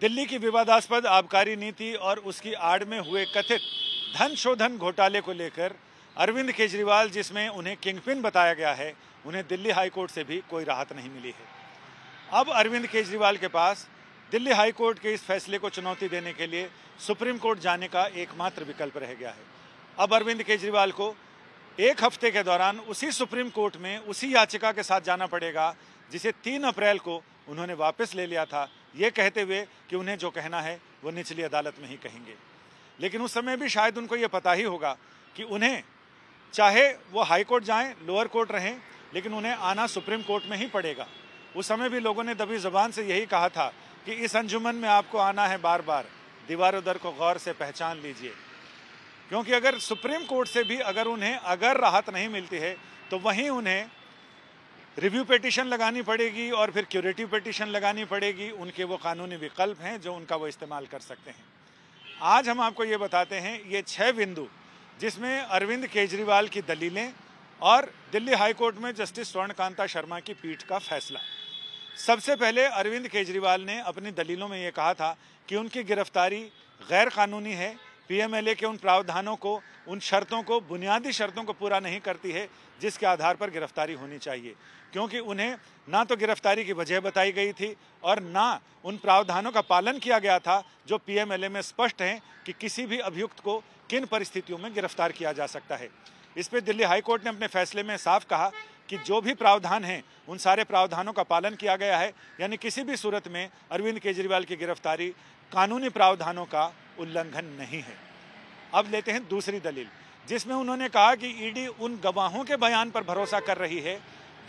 दिल्ली की विवादास्पद आबकारी नीति और उसकी आड़ में हुए कथित धन शोधन घोटाले को लेकर अरविंद केजरीवाल, जिसमें उन्हें किंगपिन बताया गया है, उन्हें दिल्ली हाईकोर्ट से भी कोई राहत नहीं मिली है। अब अरविंद केजरीवाल के पास दिल्ली हाईकोर्ट के इस फैसले को चुनौती देने के लिए सुप्रीम कोर्ट जाने का एकमात्र विकल्प रह गया है। अब अरविंद केजरीवाल को एक हफ्ते के दौरान उसी सुप्रीम कोर्ट में उसी याचिका के साथ जाना पड़ेगा जिसे 3 अप्रैल को उन्होंने वापस ले लिया था, ये कहते हुए कि उन्हें जो कहना है वो निचली अदालत में ही कहेंगे। लेकिन उस समय भी शायद उनको ये पता ही होगा कि उन्हें चाहे वो हाई कोर्ट जाएं, लोअर कोर्ट रहें, लेकिन उन्हें आना सुप्रीम कोर्ट में ही पड़ेगा। उस समय भी लोगों ने दबी जुबान से यही कहा था कि इस अंजुमन में आपको आना है बार बार, दीवारों दर को गौर से पहचान लीजिए। क्योंकि अगर सुप्रीम कोर्ट से भी अगर राहत नहीं मिलती है तो वहीं उन्हें रिव्यू पिटीशन लगानी पड़ेगी और फिर क्यूरेटिव पिटीशन लगानी पड़ेगी। उनके वो कानूनी विकल्प हैं जो उनका वो इस्तेमाल कर सकते हैं। आज हम आपको ये बताते हैं ये 6 बिंदु जिसमें अरविंद केजरीवाल की दलीलें और दिल्ली हाईकोर्ट में जस्टिस स्वर्णकांता शर्मा की पीठ का फैसला। सबसे पहले अरविंद केजरीवाल ने अपनी दलीलों में ये कहा था कि उनकी गिरफ्तारी गैर कानूनी है, पीएमएलए के उन प्रावधानों को, उन शर्तों को, बुनियादी शर्तों को पूरा नहीं करती है जिसके आधार पर गिरफ्तारी होनी चाहिए। क्योंकि उन्हें ना तो गिरफ्तारी की वजह बताई गई थी और ना उन प्रावधानों का पालन किया गया था जो पीएमएलए में स्पष्ट हैं कि किसी भी अभियुक्त को किन परिस्थितियों में गिरफ्तार किया जा सकता है। इस पर दिल्ली हाईकोर्ट ने अपने फैसले में साफ कहा कि जो भी प्रावधान हैं उन सारे प्रावधानों का पालन किया गया है, यानी किसी भी सूरत में अरविंद केजरीवाल की गिरफ्तारी कानूनी प्रावधानों का उल्लंघन नहीं है। अब लेते हैं दूसरी दलील, जिसमें उन्होंने कहा कि ईडी उन गवाहों के बयान पर भरोसा कर रही है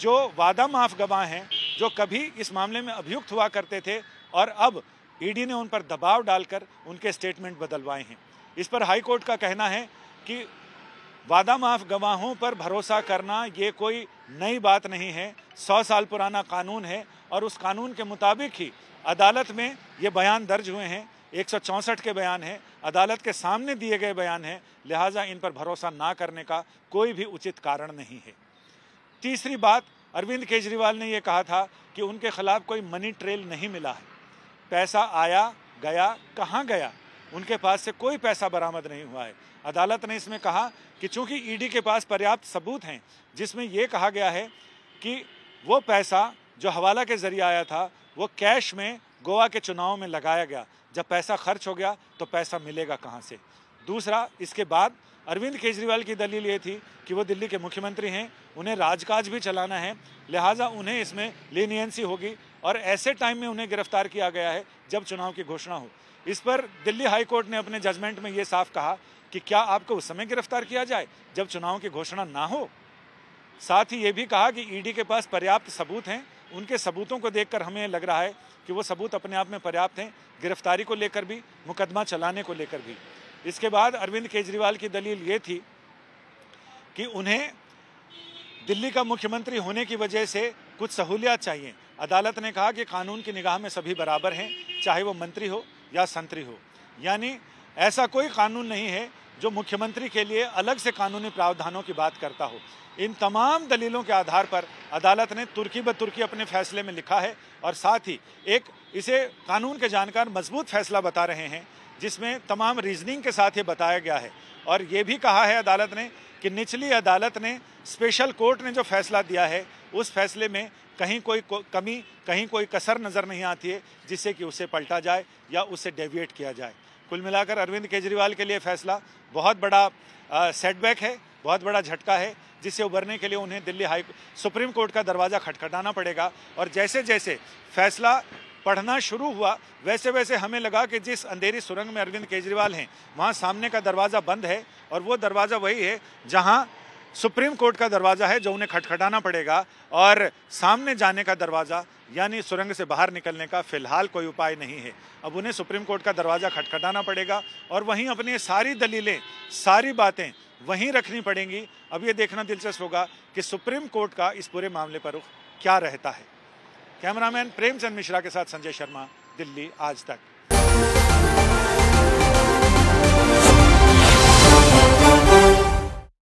जो वादा माफ गवाह हैं, जो कभी इस मामले में अभियुक्त हुआ करते थे और अब ईडी ने उन पर दबाव डालकर उनके स्टेटमेंट बदलवाए हैं। इस पर हाई कोर्ट का कहना है कि वादा माफ गवाहों पर भरोसा करना ये कोई नई बात नहीं है, 100 साल पुराना कानून है और उस कानून के मुताबिक ही अदालत में ये बयान दर्ज हुए हैं। 164 के बयान हैं, अदालत के सामने दिए गए बयान हैं, लिहाजा इन पर भरोसा ना करने का कोई भी उचित कारण नहीं है। तीसरी बात, अरविंद केजरीवाल ने यह कहा था कि उनके खिलाफ कोई मनी ट्रेल नहीं मिला है, पैसा आया गया, कहाँ गया, उनके पास से कोई पैसा बरामद नहीं हुआ है। अदालत ने इसमें कहा कि चूंकि ईडी के पास पर्याप्त सबूत हैं जिसमें यह कहा गया है कि वो पैसा जो हवाला के जरिए आया था वो कैश में गोवा के चुनाव में लगाया गया, जब पैसा खर्च हो गया तो पैसा मिलेगा कहाँ से। दूसरा, इसके बाद अरविंद केजरीवाल की दलील ये थी कि वो दिल्ली के मुख्यमंत्री हैं, उन्हें राजकाज भी चलाना है, लिहाजा उन्हें इसमें लीनियंसी होगी और ऐसे टाइम में उन्हें गिरफ्तार किया गया है जब चुनाव की घोषणा हो। इस पर दिल्ली हाईकोर्ट ने अपने जजमेंट में ये साफ कहा कि क्या आपको उस समय गिरफ्तार किया जाए जब चुनाव की घोषणा ना हो। साथ ही ये भी कहा कि ईडी के पास पर्याप्त सबूत हैं, उनके सबूतों को देखकर हमें लग रहा है कि वो सबूत अपने आप में पर्याप्त हैं, गिरफ्तारी को लेकर भी, मुकदमा चलाने को लेकर भी। इसके बाद अरविंद केजरीवाल की दलील ये थी कि उन्हें दिल्ली का मुख्यमंत्री होने की वजह से कुछ सहूलियत चाहिए। अदालत ने कहा कि कानून की निगाह में सभी बराबर हैं, चाहे वो मंत्री हो या संतरी हो, यानी ऐसा कोई कानून नहीं है जो मुख्यमंत्री के लिए अलग से कानूनी प्रावधानों की बात करता हो। इन तमाम दलीलों के आधार पर अदालत ने तुर्की ब तुर्की अपने फैसले में लिखा है और साथ ही इसे कानून के जानकार मजबूत फैसला बता रहे हैं जिसमें तमाम रीजनिंग के साथ ये बताया गया है। और ये भी कहा है अदालत ने कि निचली अदालत ने, स्पेशल कोर्ट ने जो फैसला दिया है उस फैसले में कहीं कोई कमी, कहीं कोई कसर नज़र नहीं आती है जिससे कि उसे पलटा जाए या उसे डेविएट किया जाए। कुल मिलाकर अरविंद केजरीवाल के लिए फैसला बहुत बड़ा सेटबैक है, बहुत बड़ा झटका है, जिससे उबरने के लिए उन्हें दिल्ली सुप्रीम कोर्ट का दरवाज़ा खटखटाना पड़ेगा। और जैसे जैसे फैसला पढ़ना शुरू हुआ वैसे वैसे हमें लगा कि जिस अंधेरी सुरंग में अरविंद केजरीवाल हैं वहाँ सामने का दरवाज़ा बंद है और वो दरवाज़ा वही है जहाँ सुप्रीम कोर्ट का दरवाज़ा है जो उन्हें खटखटाना पड़ेगा। और सामने जाने का दरवाज़ा यानी सुरंग से बाहर निकलने का फ़िलहाल कोई उपाय नहीं है। अब उन्हें सुप्रीम कोर्ट का दरवाज़ा खटखटाना पड़ेगा और वहीं अपनी सारी दलीलें, सारी बातें वहीं रखनी पड़ेंगी। अब ये देखना दिलचस्प होगा कि सुप्रीम कोर्ट का इस पूरे मामले पर रुख क्या रहता है। कैमरामैन प्रेमचंद मिश्रा के साथ संजय शर्मा, दिल्ली आज तक।